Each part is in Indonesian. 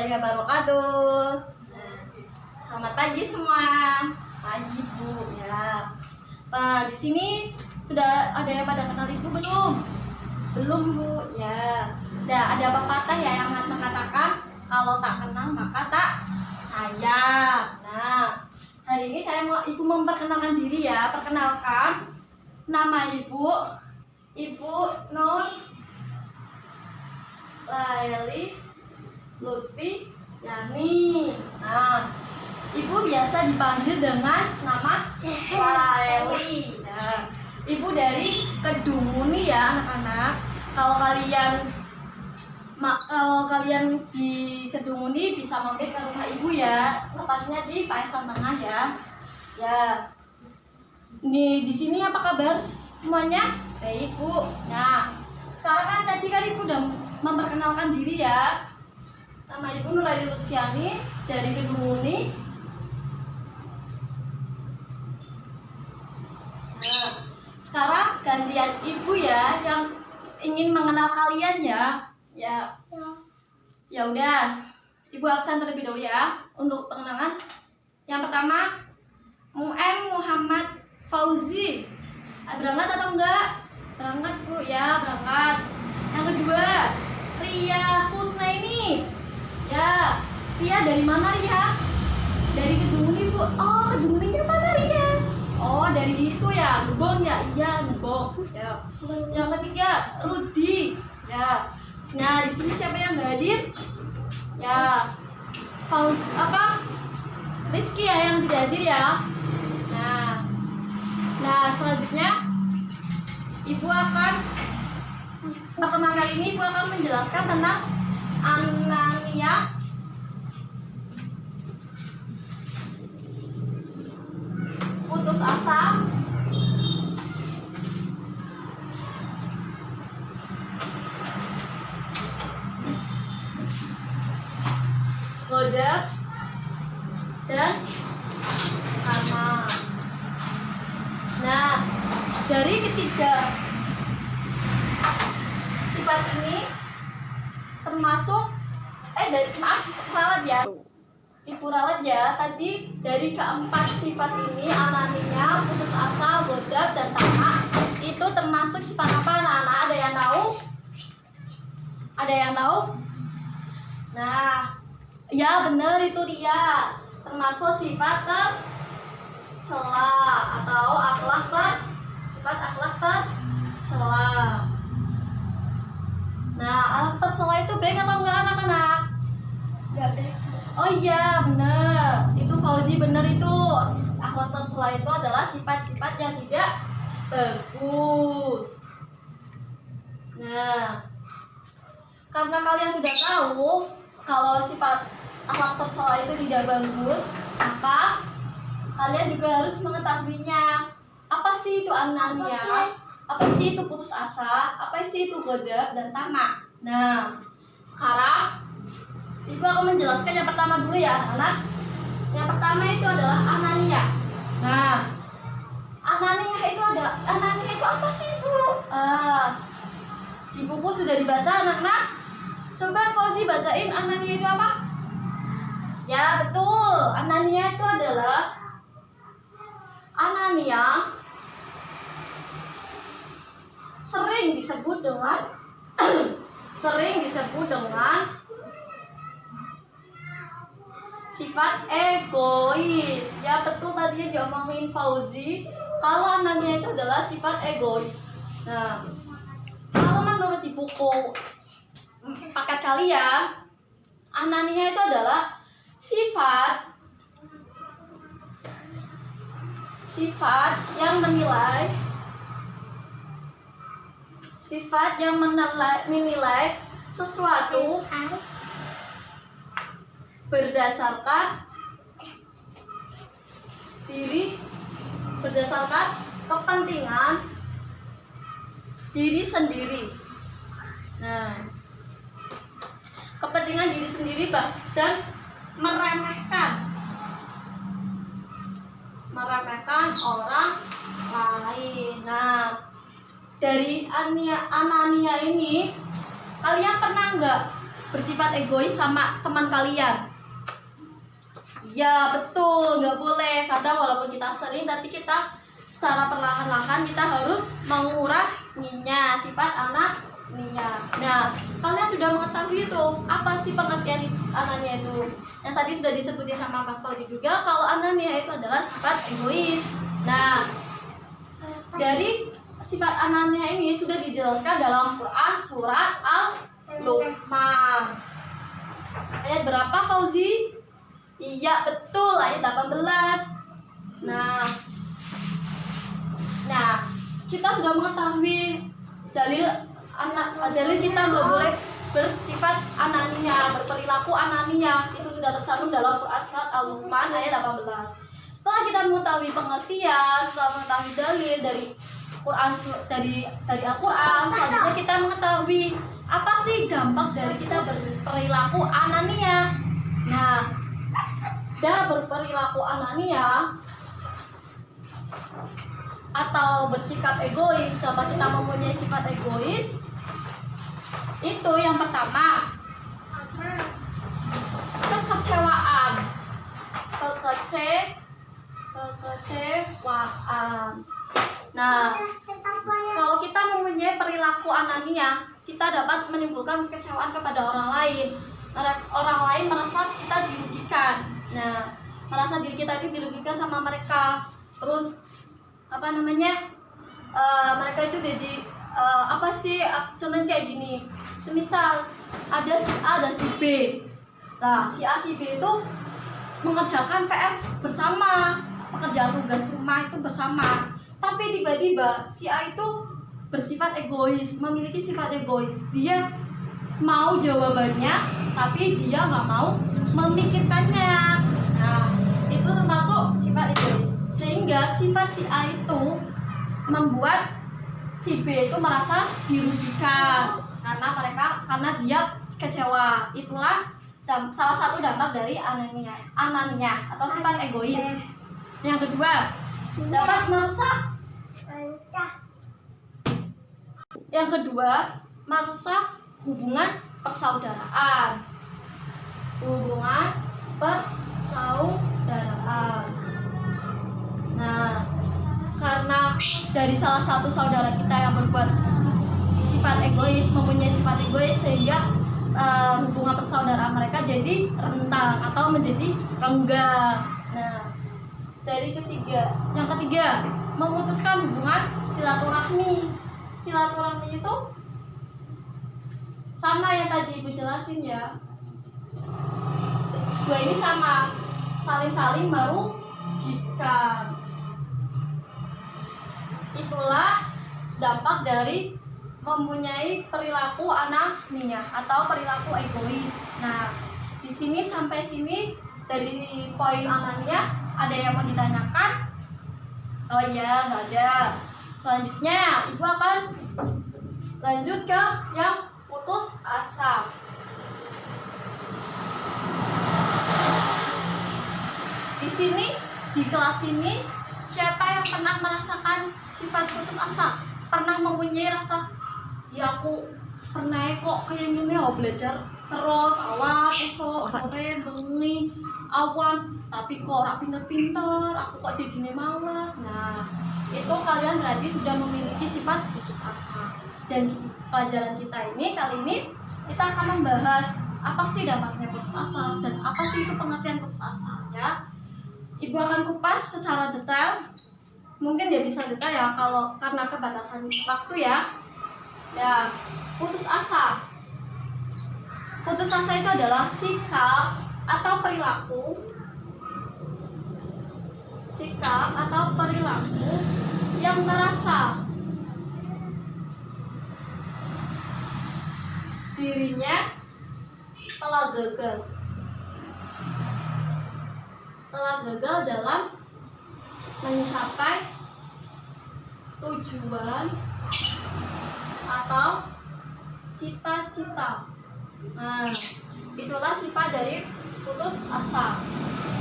warahmatullahi wabarakatuh. Selamat pagi semua. Pagi Bu ya. Di sini sudah ada yang pada kenal Ibu belum? Belum Bu ya. Ada pepatah ya yang mengatakan kalau tak kenal maka tak sayang. Nah, hari ini saya mau Ibu memperkenalkan diri ya. Perkenalkan, nama Ibu Nur Laili Lutfi Yani. Nah, Ibu biasa dipanggil dengan nama Laili. Nah, Ibu dari Kedunguni ya anak-anak. Kalau kalian di Kedunguni bisa mampir ke rumah Ibu ya. Tepatnya di Paesan Tengah ya. Ya. Di sini apa kabar semuanya? Baik Bu. Nah, sekarang kan tadi Ibu udah memperkenalkan diri ya. Nama Ibu Nur Laili Lutfi Yani dari Kedunguni. Nah, sekarang gantian Ibu ya yang ingin mengenal kalian ya. Ya udah, Ibu absen terlebih dahulu ya untuk pengenalan. Yang pertama, Muhammad Fauzi. Berangkat atau enggak? Berangkat Bu ya, berangkat. Yang kedua, Ria Husnaini. Ya, Ria dari mana Ria? Dari Kedunguni Bu. Oh, Kedunguninya mana Ria? Oh, dari itu ya, Gebong ya. Iya, Gebong. Ya. Yang ketiga, Rudi. Ya. Nah, di sini siapa yang nggak hadir? Ya, Rizky ya yang tidak hadir ya. Nah, selanjutnya Ibu akan pertemuan kali ini Ibu akan menjelaskan tentang Anania, putus asa, godap, dan karma. Nah, dari ketiga sifat ini termasuk ralat ya. Ibu ralat ya. Tadi dari keempat sifat ini, anania, putus asa, godap, dan tamak, itu termasuk sifat apa anak-anak? Ada yang tahu? Ada yang tahu? Nah, ya benar itu dia. Termasuk sifat tercela atau sifat akhlak tercela. Nah, akhlak tercela itu baik atau enggak anak-anak? Enggak baik. Oh iya, benar. Itu Fauzi benar itu. Akhlak tercela itu adalah sifat-sifat yang tidak bagus. Nah, karena kalian sudah tahu kalau sifat akhlak tercela itu tidak bagus, maka kalian juga harus mengetahuinya. Apa sih itu anania? Apa sih itu putus asa? Apa sih itu godap dan tamak? Nah, sekarang Ibu akan menjelaskan yang pertama dulu ya anak. Yang pertama itu adalah anania. Nah, anania itu apa sih Bu? Di buku sudah dibaca anak-anak. Coba Fauzi bacain anania itu apa? Ya betul, anania itu adalah sering disebut dengan sifat egois. Ya betul, tadinya diomongin Fauzi kalau anania itu adalah sifat egois. Nah, kalau menurut di buku paket kalian, anania itu adalah sifat yang menilai sesuatu berdasarkan kepentingan diri sendiri. Nah, kepentingan diri sendiri dan meremehkan orang lain. Nah, dari anania ini, kalian pernah nggak bersifat egois sama teman kalian? Ya betul, nggak boleh. Kadang walaupun kita sering, tapi kita secara perlahan-lahan kita harus menguranginya sifat ananiya. Nah, kalian sudah mengetahui itu apa sih pengertian ananiya itu? Yang tadi sudah disebutin sama Mas Fauzi juga, kalau ananiya itu adalah sifat egois. Nah, dari sifat ananiya ini sudah dijelaskan dalam Quran surat Al-Luqman. Ayat berapa, Fauzi? Iya, betul, ayat 18. Nah, kita sudah mengetahui dalil kita nggak boleh bersifat ananiya, berperilaku ananiya. Itu sudah tercantum dalam Quran surat Al-Luqman ayat 18. Setelah kita mengetahui pengertian, setelah mengetahui dalil dari Quran, dari Al-Quran, selanjutnya kita mengetahui apa sih dampak dari kita berperilaku ananiya. Nah, berperilaku ananiya atau bersikap egois, sama kita mempunyai sifat egois, itu yang pertama kekecewaan. Nah, kalau kita mempunyai perilaku ananiya, kita dapat menimbulkan kekecewaan kepada orang lain. Orang lain merasa kita dirugikan. Nah, merasa diri kita itu dirugikan sama mereka. Terus mereka itu jadi contohnya kayak gini. Semisal ada si A dan si B. Nah, si A si B itu mengerjakan PR bersama, pekerjaan tugas rumah itu bersama. Tapi tiba-tiba si A itu bersifat egois, memiliki sifat egois. Dia mau jawabannya, tapi dia nggak mau memikirkannya. Nah, itu termasuk sifat egois. Sehingga sifat si A itu membuat si B itu merasa dirugikan karena dia kecewa. Itulah salah satu dampak dari ananiya atau sifat egois. Yang kedua, dapat merusak. Yang kedua, merusak hubungan persaudaraan. Nah, karena dari salah satu saudara kita yang berbuat sifat egois, mempunyai sifat egois, sehingga hubungan persaudaraan mereka jadi rentang atau menjadi renggang. Nah, yang ketiga, memutuskan hubungan silaturahmi. Silaturahmi itu sama yang tadi Ibu jelasin ya. Dua ini sama, saling merugikan. Itulah dampak dari mempunyai perilaku ananiya atau perilaku egois. Nah, di sini sampai sini dari poin ananiya ada yang mau ditanyakan? Oh iya, nggak ada. Selanjutnya, Ibu akan lanjut ke yang putus asa. Di sini, di kelas ini, siapa yang pernah merasakan sifat putus asa? Pernah mempunyai rasa, ya aku pernah kok kayak gini, belajar terus, awas, esok, sore, bengi, awan, tapi kok ora pinter-pinter, aku kok jadi gini males. Nah, itu kalian berarti sudah memiliki sifat putus asa. Dan pelajaran kita ini kali ini kita akan membahas apa sih dampaknya putus asa dan apa sih itu pengertian putus asa ya. Ibu akan kupas secara detail. Mungkin dia bisa detail ya kalau karena keterbatasan waktu ya. Ya, putus asa. Putus asa itu adalah sikap atau perilaku yang merasa dirinya telah gagal dalam mencapai tujuan atau cita-cita. Nah, itulah sifat dari putus asa.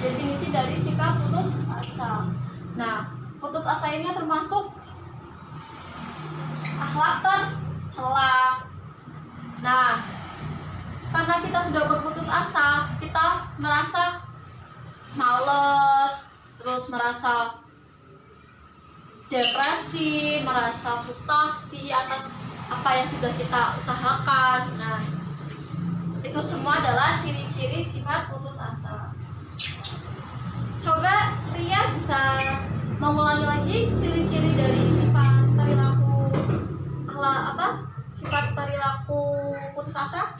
Definisi dari sikap putus asa. Nah, putus asa ini termasuk akhlak tercela. Nah, karena kita sudah berputus asa, kita merasa males, terus merasa depresi, merasa frustasi atas apa yang sudah kita usahakan. Nah, itu semua adalah ciri-ciri sifat putus asa. Coba Ria bisa mengulangi lagi ciri-ciri dari sifat perilaku sifat perilaku putus asa.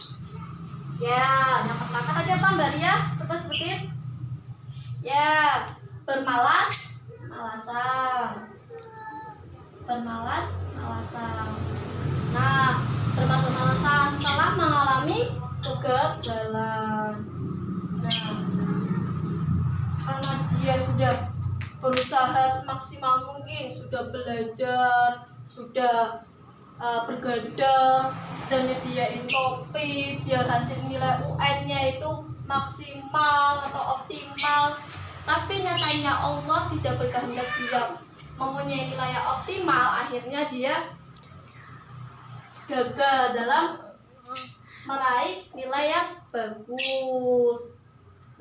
Ya, yang pertama tadi apa Mbak Ria? Coba sebutin. Ya, malasan. Malasan. Nah, malasan setelah mengalami kegagalan. Nah, karena dia sudah berusaha semaksimal mungkin, sudah belajar, sudah bergadang, sudah nyediain kopi biar hasil nilai UN-nya itu maksimal atau optimal, tapi nyatanya Allah tidak berkehendak dia mempunyai nilai yang optimal. Akhirnya dia gagal dalam meraih nilai yang bagus.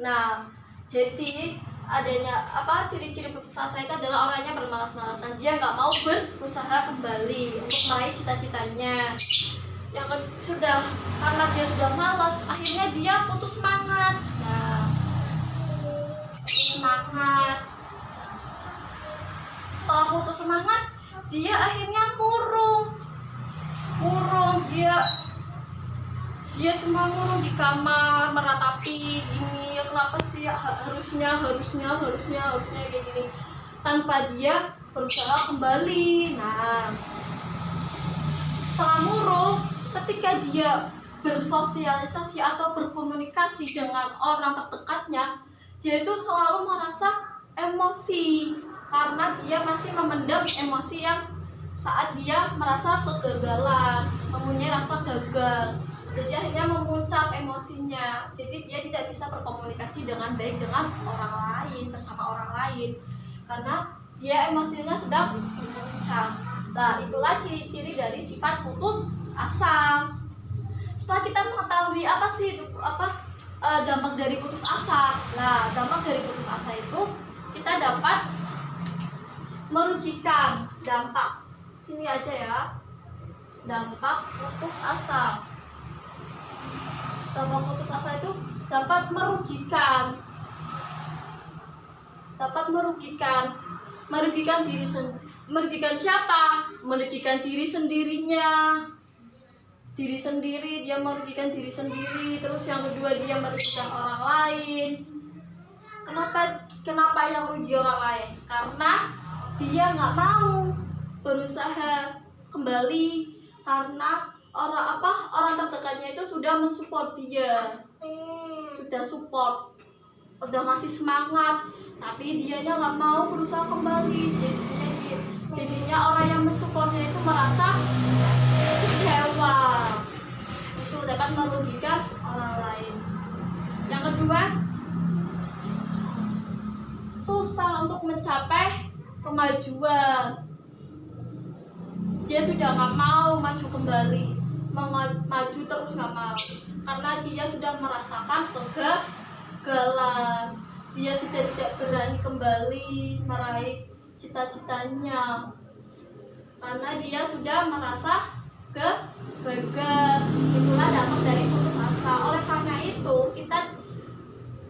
Nah, jadi adanya ciri-ciri putus asa itu adalah orangnya bermalas-malasan, dia nggak mau berusaha kembali untuk meraih cita-citanya. Karena dia sudah malas, akhirnya dia putus semangat. Nah, setelah putus semangat, dia akhirnya murung. Dia cuma murung di kamar, meratapi ini kenapa sih harusnya kayak gini, tanpa dia berusaha kembali. Nah, setelah murung, ketika dia bersosialisasi atau berkomunikasi dengan orang terdekatnya, dia itu selalu merasa emosi karena dia masih memendam emosi yang saat dia merasa kegagalan, mempunyai rasa gagal. Jadi akhirnya memuncak emosinya. Jadi dia tidak bisa berkomunikasi dengan baik dengan orang lain, bersama orang lain, karena dia emosinya sedang memuncak. Nah, itulah ciri-ciri dari sifat putus asa. Setelah kita mengetahui apa sih dampak dari putus asa. Nah, dampak dari putus asa itu kita dapat merugikan. Dampak sini aja ya. Dampak putus asa. Dampak putus asa itu dapat merugikan diri sendiri. Merugikan siapa? Merugikan diri sendirinya. Dia merugikan diri sendiri. Terus yang kedua, dia merugikan orang lain. Kenapa yang rugi orang lain? Karena dia nggak mau berusaha kembali, karena orang terdekatnya itu sudah mensupport dia, udah ngasih semangat, tapi dianya nggak mau berusaha kembali. Jadinya orang yang mensupportnya itu merasa kecewa. Itu dapat merugikan orang lain. Yang kedua, susah untuk mencapai kemajuan. Dia sudah nggak mau maju kembali, maju terus nggak mau, karena dia sudah merasakan kegagalan. Dia sudah tidak berani kembali meraih cita-citanya, karena dia sudah merasa gagal. Itulah dampak dari putus asa. Oleh karena itu, kita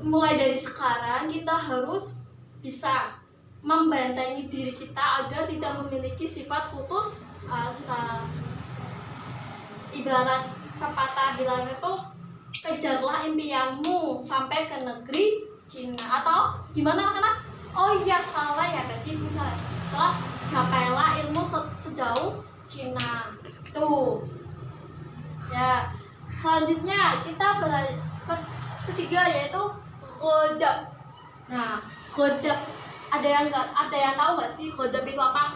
mulai dari sekarang kita harus bisa membentengi diri kita agar tidak memiliki sifat putus asa. Ibarat pepatah bilang itu, kejarlah impianmu sampai ke negeri Cina. Atau gimana anak-anak? Oh iya, salah ya, berarti misalnya setelah capailah ilmu sejauh Cina. Tuh ya. Selanjutnya kita belajar ketiga, yaitu khodab. Nah, khodab, ada yang tahu nggak sih khodab itu apa?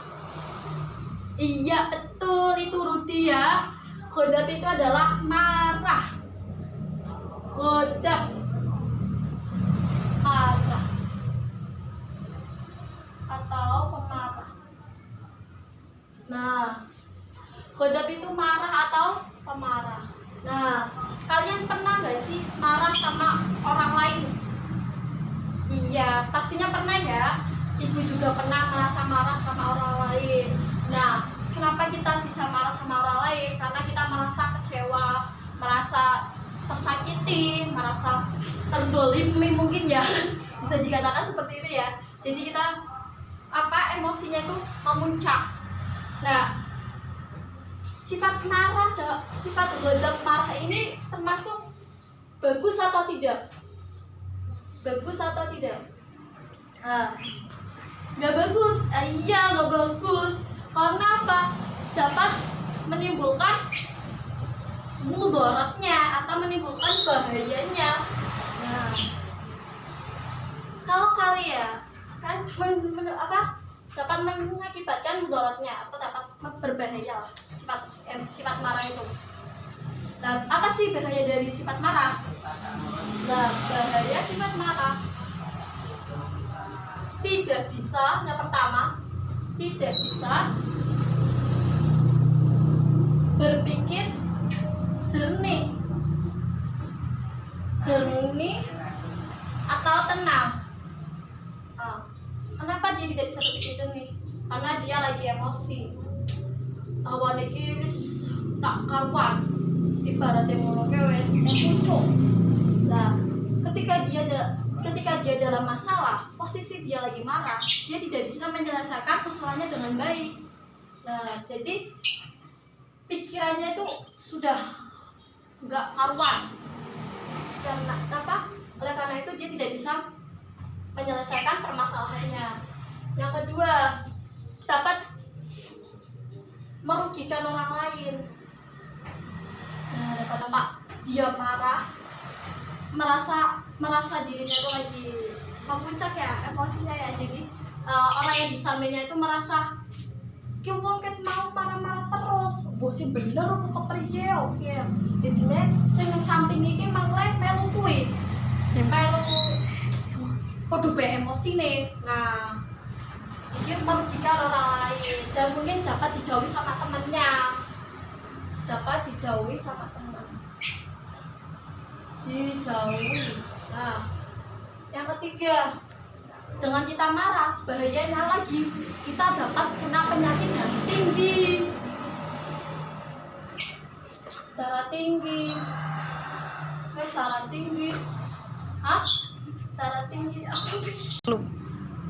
Iya, betul, itu Rudi ya. Khodab itu adalah marah. Khodab marah atau pemarah. Nah, khodab itu marah atau pemarah. Nah, kalian pernah nggak sih marah sama orang lain? Iya, pastinya pernah ya. Ibu juga pernah merasa marah sama orang lain. Nah, kenapa kita bisa marah sama orang lain? Karena kita merasa kecewa, merasa tersakiti, merasa terdolimi mungkin ya. Bisa dikatakan seperti itu ya. Jadi kita emosinya itu memuncak. Nah, sifat ghadab marah ini termasuk bagus atau tidak? Bagus atau tidak? Nggak bagus. Iya, nggak bagus. Karena apa? Dapat menimbulkan mudaratnya atau menimbulkan bahayanya. Nah, kalau kalian kan dapat mengakibatkan mudaratnya atau dapat berbahaya sifat marah itu. Nah, apa sih bahaya dari sifat marah? Nah, bahaya sifat marah tidak bisa, yang pertama, tidak bisa berpikir jernih atau tenang. Kenapa dia tidak bisa berpikir jernih? Karena dia lagi emosi. Awan iki wis tak karuan, ibaratnya ngono ke wis pucuk. Nah, ketika dia dalam masalah, posisi dia lagi marah, dia tidak bisa menyelesaikan masalahnya dengan baik. Nah, jadi pikirannya itu sudah nggak karuan. Oleh karena itu dia tidak bisa menyelesaikan permasalahannya. Yang kedua, dapat merugikan orang lain. Nah, dapat dia marah, merasa dirinya itu lagi memuncak ya emosinya ya. Jadi orang yang di sampingnya itu merasa wong ket mau marah-marah terus, bosi bener kok kepriye oke. Jadinya sing samping iki mangke melu kuwi. Melu kudu be emosine. Nah, iki merugikan orang lain dan mungkin dapat dijauhi sama temannya. Dijauhi. Nah, yang ketiga, dengan kita marah, bahayanya lagi kita dapat kena penyakit darah tinggi.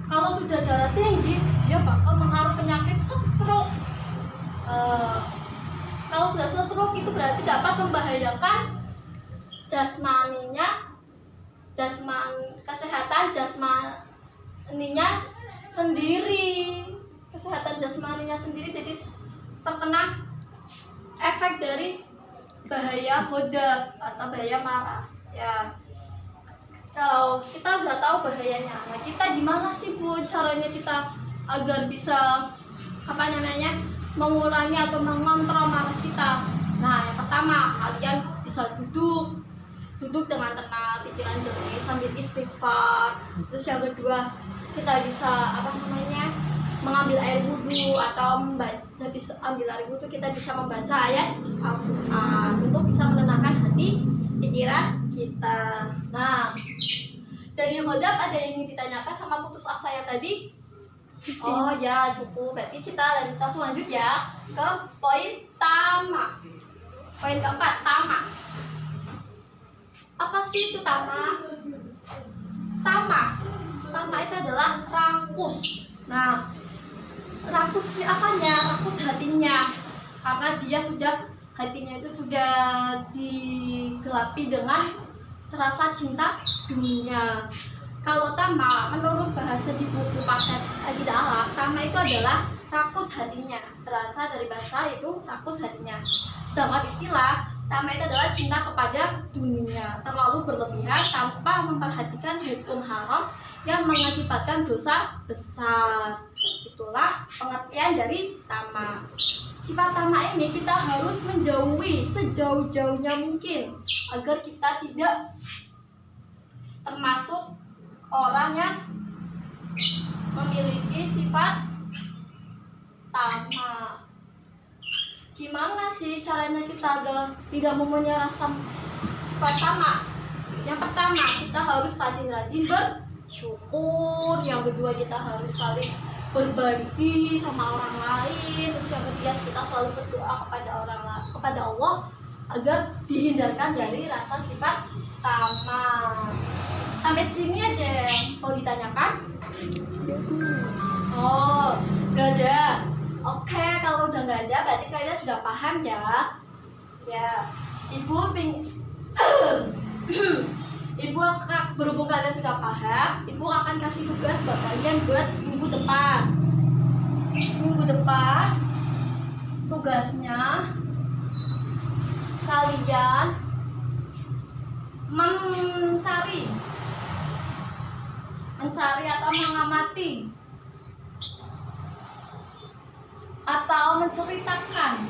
Kalau sudah darah tinggi, dia bakal mengaruh penyakit stroke. Kalau sudah stroke itu berarti dapat membahayakan kesehatan jasmaninya sendiri, jadi terkena efek dari bahaya ghadab atau bahaya marah ya. Kalau kita udah tahu bahayanya, nah kita gimana sih Bu caranya kita agar bisa mengurangi atau mengontrol marah kita? Nah, yang pertama, kalian bisa duduk dengan tenang, pikiran jernih sambil istighfar. Terus yang kedua, kita bisa mengambil air wudhu atau habis ambil air wudhu kita bisa membaca ayat Al-Quran untuk bisa menenangkan hati pikiran kita. Nah, dari ghadab ada yang ingin ditanyakan sama putus asa yang tadi? Oh ya, cukup. Berarti kita langsung lanjut ya ke poin tamak. Poin keempat, tamak. Apa sih itu tamak? Tamak itu adalah rakus. Nah, rakus apanya? Rakus hatinya. Karena dia hatinya itu sudah digelapi dengan rasa cinta dunia. Kalau tamak, menurut bahasa di buku Paket Al-Hidayah, tamak itu adalah rakus hatinya. Berasal dari bahasa itu rakus hatinya. Sedangkan istilah tamak itu adalah cinta kepada dunia, terlalu berlebihan tanpa memperhatikan hukum haram yang mengakibatkan dosa besar. Itulah pengertian dari tamak. Sifat tamak ini kita harus menjauhi sejauh-jauhnya mungkin agar kita tidak termasuk orang yang memiliki sifat tamak. gimana sih caranya kita agar tidak mempunyai rasa sifat tamak? Yang pertama, kita harus rajin-rajin bersyukur. Yang kedua, kita harus saling berbagi sama orang lain. Terus yang ketiga, kita selalu berdoa kepada Allah agar dihindarkan dari rasa sifat tamak. Sampai sini ada yang mau ditanyakan? Oh, gak ada. Oke, kalau udah nggak ada, berarti kalian sudah paham ya. Ya, Ibu akan, berhubung kalian sudah paham, Ibu akan kasih tugas buat kalian buat minggu depan. Minggu depan, tugasnya kalian mencari atau mengamati atau menceritakan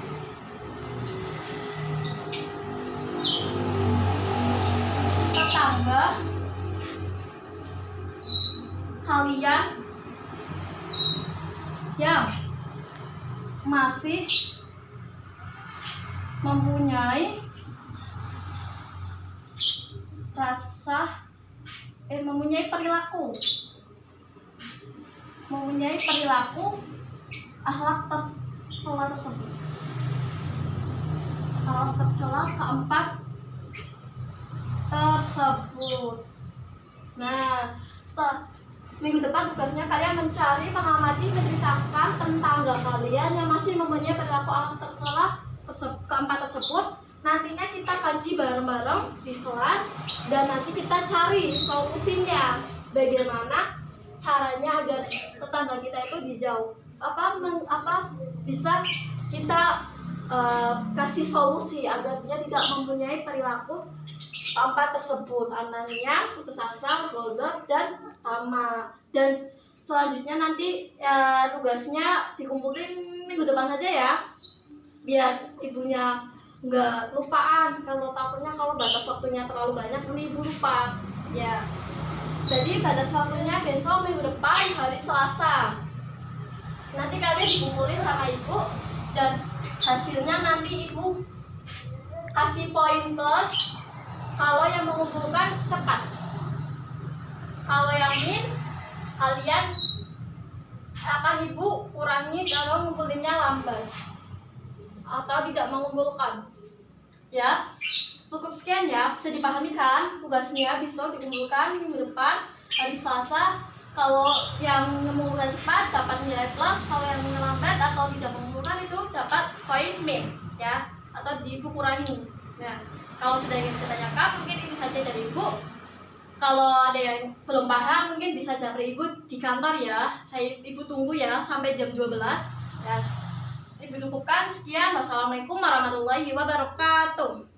tetangga kalian yang masih mempunyai perilaku akhlak tercela tersebut. Akhlak tercela keempat tersebut. Nah, setelah minggu depan tugasnya kalian mencari, mengamati, menceritakan tetangga kalian yang masih mempunyai perilaku akhlak tercela keempat tersebut. Nantinya kita kaji bareng-bareng di kelas dan nanti kita cari solusinya. Bagaimana caranya agar tetangga kita itu bisa kita kasih solusi agar dia tidak mempunyai perilaku keempat tersebut, anaknya putus asa, bodoh, dan tamak. Dan selanjutnya nanti tugasnya dikumpulin minggu depan saja ya, biar ibunya nggak lupaan. Takutnya kalau batas waktunya terlalu banyak nanti ibu lupa ya. Jadi batas waktunya besok minggu depan hari Selasa. Nanti kalian dikumpulin sama ibu dan hasilnya nanti ibu kasih poin plus kalau yang mengumpulkan cepat. Kalau yang min, kalian akan ibu kurangi kalau ngumpulinnya lambat atau tidak mengumpulkan. Ya, cukup sekian ya, bisa dipahami kan tugasnya. Besok dikumpulkan minggu depan hari Selasa. Kalau yang mengumpulkan cepat dapat nilai plus, kalau yang lambat atau tidak mengumpulkan itu dapat poin min ya, atau ibu kurangi. Nah, kalau sudah ingin saya tanyakan mungkin ini saja dari ibu. Kalau ada yang belum paham mungkin bisa cari ibu di kantor ya. Ibu tunggu ya sampai jam 12 ya. Ibu cukupkan, sekian. Wassalamualaikum warahmatullahi wabarakatuh.